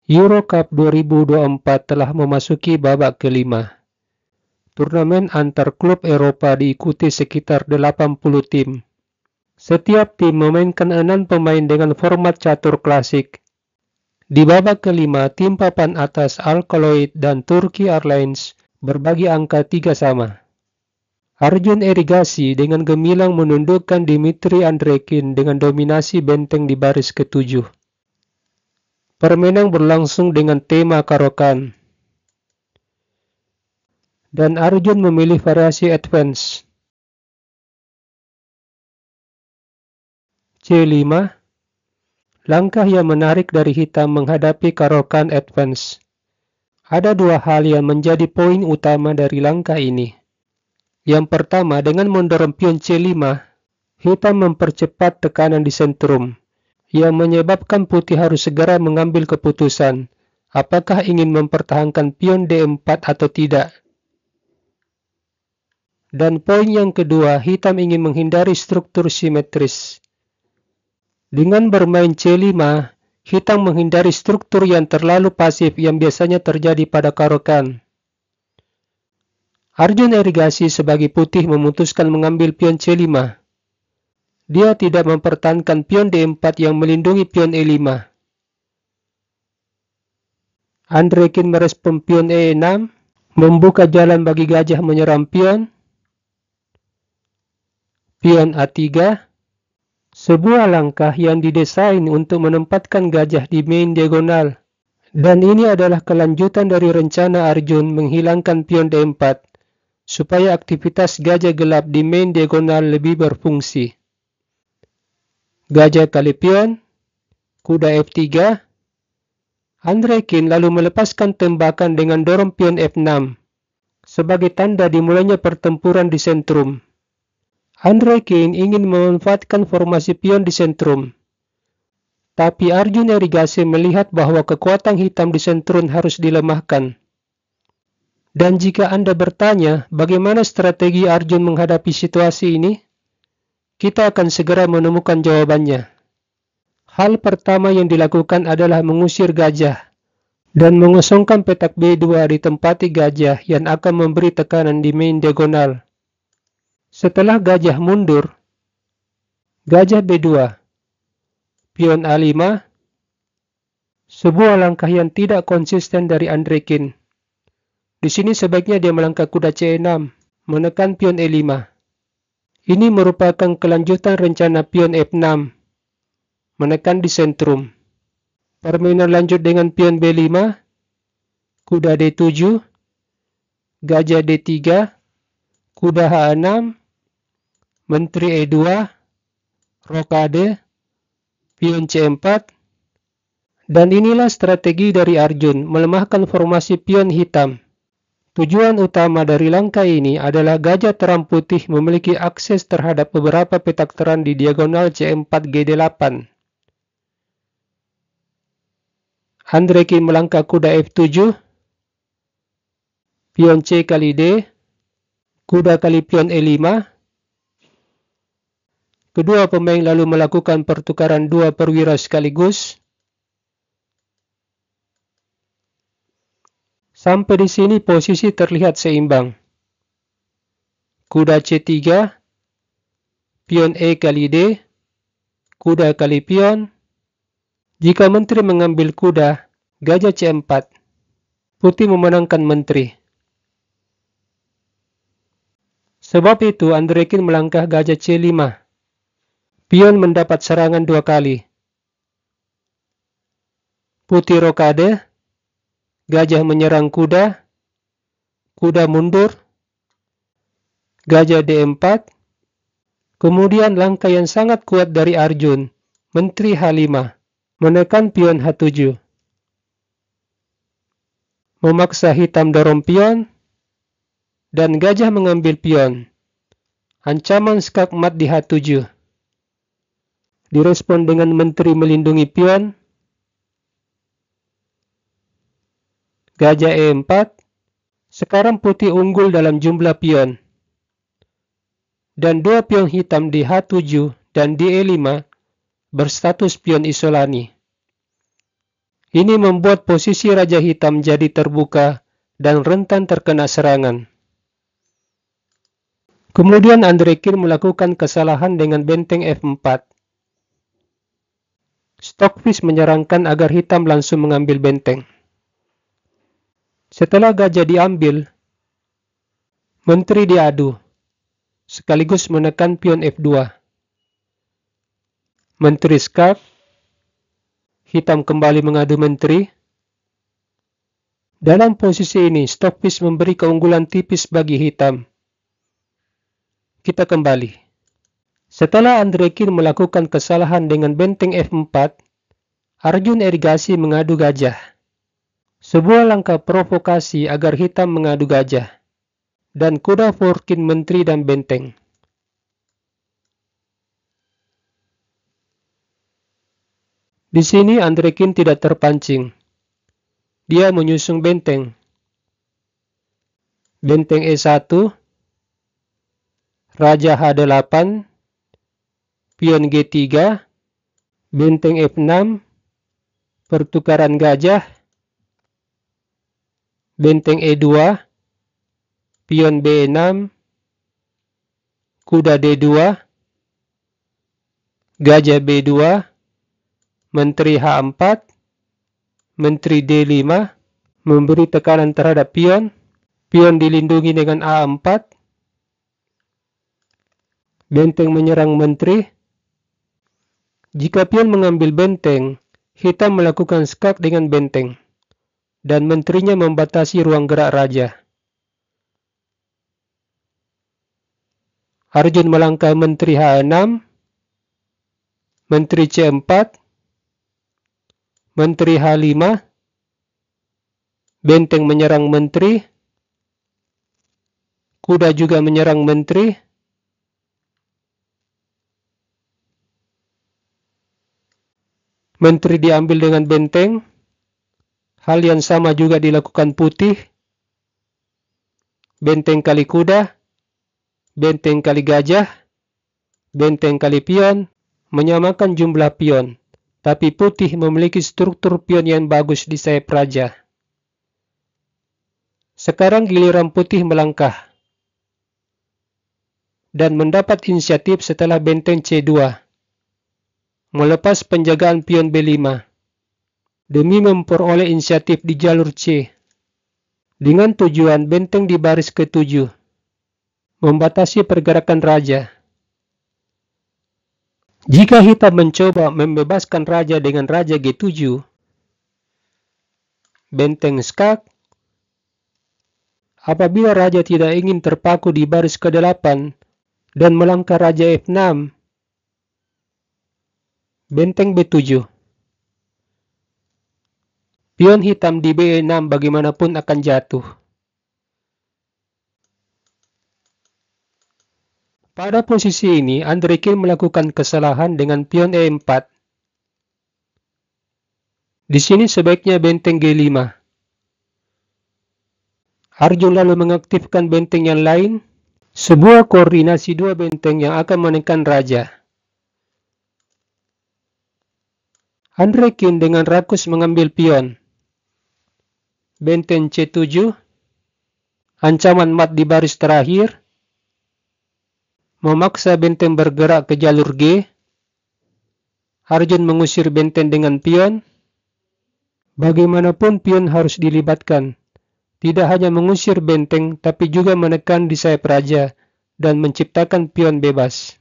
Euro Cup 2024 telah memasuki babak kelima. Turnamen antar klub Eropa diikuti sekitar 80 tim. Setiap tim memainkan 6 pemain dengan format catur klasik. Di babak kelima, tim papan atas Alkaloid dan Turki Airlines berbagi angka 3 sama. Arjun Erigasi dengan gemilang menundukkan Dimitri Andrekin dengan dominasi benteng di baris ke-7. Permainan berlangsung dengan tema Karokan. Dan Arjun memilih variasi advance. C5. Langkah yang menarik dari hitam menghadapi Karokan advance. Ada dua hal yang menjadi poin utama dari langkah ini. Yang pertama, dengan mendorong pion C5, hitam mempercepat tekanan di sentrum, yang menyebabkan putih harus segera mengambil keputusan, apakah ingin mempertahankan pion D4 atau tidak. Dan poin yang kedua, hitam ingin menghindari struktur simetris. Dengan bermain C5, hitam menghindari struktur yang terlalu pasif yang biasanya terjadi pada Karokan. Arjun Erigasi sebagai putih memutuskan mengambil pion C5. Dia tidak mempertahankan pion D4 yang melindungi pion E5. Andrekin merespon pion E6, membuka jalan bagi gajah menyerang pion A3, sebuah langkah yang didesain untuk menempatkan gajah di main diagonal. Dan ini adalah kelanjutan dari rencana Arjun menghilangkan pion D4, supaya aktivitas gajah gelap di main diagonal lebih berfungsi. Gajah kali pion, kuda F3, Andrekin lalu melepaskan tembakan dengan dorong pion F6, sebagai tanda dimulainya pertempuran di sentrum. Andrekin ingin memanfaatkan formasi pion di sentrum, tapi Arjun Erigasi melihat bahwa kekuatan hitam di sentrum harus dilemahkan. Dan jika Anda bertanya bagaimana strategi Arjun menghadapi situasi ini, kita akan segera menemukan jawabannya. Hal pertama yang dilakukan adalah mengusir gajah dan mengosongkan petak B2 ditempati gajah yang akan memberi tekanan di main diagonal. Setelah gajah mundur, gajah B2, pion A5, sebuah langkah yang tidak konsisten dari Andrekin. Di sini sebaiknya dia melangkah kuda C6, menekan pion E5. Ini merupakan kelanjutan rencana pion F6, menekan di sentrum. Permainan lanjut dengan pion B5, kuda D7, gajah D3, kuda H6, menteri E2, rokade, pion C4. Dan inilah strategi dari Arjun melemahkan formasi pion hitam. Tujuan utama dari langkah ini adalah gajah terang putih memiliki akses terhadap beberapa petak terang di diagonal C4 GD8. Andrekin melangkah kuda F7, pion C kali D, kuda kali pion E5. Kedua pemain lalu melakukan pertukaran dua perwira sekaligus. Sampai di sini posisi terlihat seimbang. Kuda C3, pion E kali D, kuda kali pion. Jika menteri mengambil kuda, gajah C4. Putih memenangkan menteri. Sebab itu Andrekin melangkah gajah C5. Pion mendapat serangan dua kali. Putih rokade, gajah menyerang kuda, kuda mundur, gajah D4, kemudian langkah yang sangat kuat dari Arjun, menteri H5, menekan pion H7. Memaksa hitam dorong pion, dan gajah mengambil pion. Ancaman skakmat di H7. Direspon dengan menteri melindungi pion, gajah E4, sekarang putih unggul dalam jumlah pion. Dan dua pion hitam di H7 dan di E5 berstatus pion isolani. Ini membuat posisi Raja Hitam jadi terbuka dan rentan terkena serangan. Kemudian Andrekin melakukan kesalahan dengan benteng F4. Stockfish menyarankan agar hitam langsung mengambil benteng. Setelah gajah diambil, menteri diadu, sekaligus menekan pion F2. Menteri skak, hitam kembali mengadu menteri. Dalam posisi ini, Stockfish memberi keunggulan tipis bagi hitam. Kita kembali. Setelah Andrekin melakukan kesalahan dengan benteng F4, Arjun Erigasi mengadu gajah. Sebuah langkah provokasi agar hitam mengadu gajah. Dan kuda Forkin menteri dan benteng. Di sini Andrekin tidak terpancing. Dia menyusung benteng. Benteng E1, Raja H8, pion G3, benteng F6, pertukaran gajah, benteng E2, pion B6, kuda D2, gajah B2, menteri H4, menteri D5, memberi tekanan terhadap pion dilindungi dengan A4, benteng menyerang menteri. Jika pion mengambil benteng, hitam melakukan skak dengan benteng, dan menterinya membatasi ruang gerak raja. Arjun melangkah menteri H6, menteri C4, menteri H5, benteng menyerang menteri, kuda juga menyerang menteri. Menteri diambil dengan benteng. Hal yang sama juga dilakukan putih. Benteng kali kuda, benteng kali gajah, benteng kali pion, menyamakan jumlah pion. Tapi putih memiliki struktur pion yang bagus di sayap raja. Sekarang giliran putih melangkah. Dan mendapat inisiatif setelah benteng C2. Melepas penjagaan pion B5 demi memperoleh inisiatif di jalur C dengan tujuan benteng di baris ke-7 membatasi pergerakan raja. Jika hitam mencoba membebaskan raja dengan raja G7, benteng skak, apabila raja tidak ingin terpaku di baris ke-8 dan melangkah raja F6, benteng B7. Pion hitam di B6 bagaimanapun akan jatuh. Pada posisi ini, Andrekin melakukan kesalahan dengan pion E4. Di sini sebaiknya benteng G5. Arjun lalu mengaktifkan benteng yang lain, sebuah koordinasi dua benteng yang akan menekan raja. Andrekin dengan rakus mengambil pion. Benteng C7, ancaman mat di baris terakhir, memaksa benteng bergerak ke jalur G. Arjun mengusir benteng dengan pion. Bagaimanapun pion harus dilibatkan. Tidak hanya mengusir benteng, tapi juga menekan di sayap raja dan menciptakan pion bebas.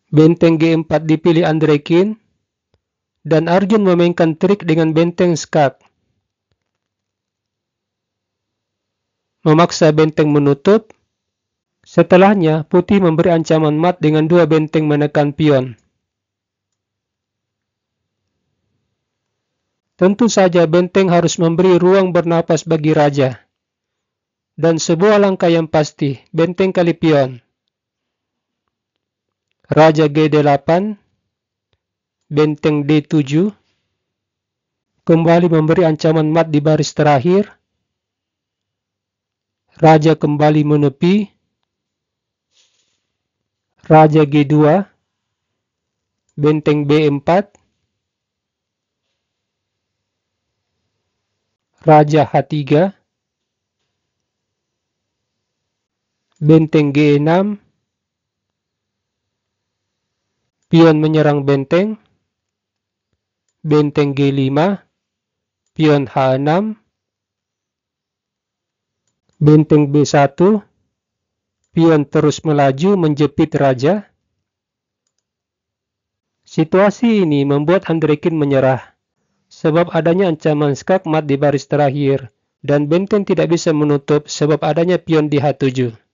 Benteng G4 dipilih Andrekin, dan Arjun memainkan trik dengan benteng skak. Memaksa benteng menutup. Setelahnya, putih memberi ancaman mat dengan dua benteng menekan pion. Tentu saja benteng harus memberi ruang bernapas bagi raja. Dan sebuah langkah yang pasti, benteng kali pion. Raja G8, benteng D7, kembali memberi ancaman mat di baris terakhir. Raja kembali menepi. Raja G2, benteng B4, Raja H3, benteng G6, pion menyerang benteng, benteng G5, pion H6, benteng B1, pion terus melaju menjepit raja. Situasi ini membuat Andrekin menyerah, sebab adanya ancaman skakmat di baris terakhir, dan benteng tidak bisa menutup sebab adanya pion di H7.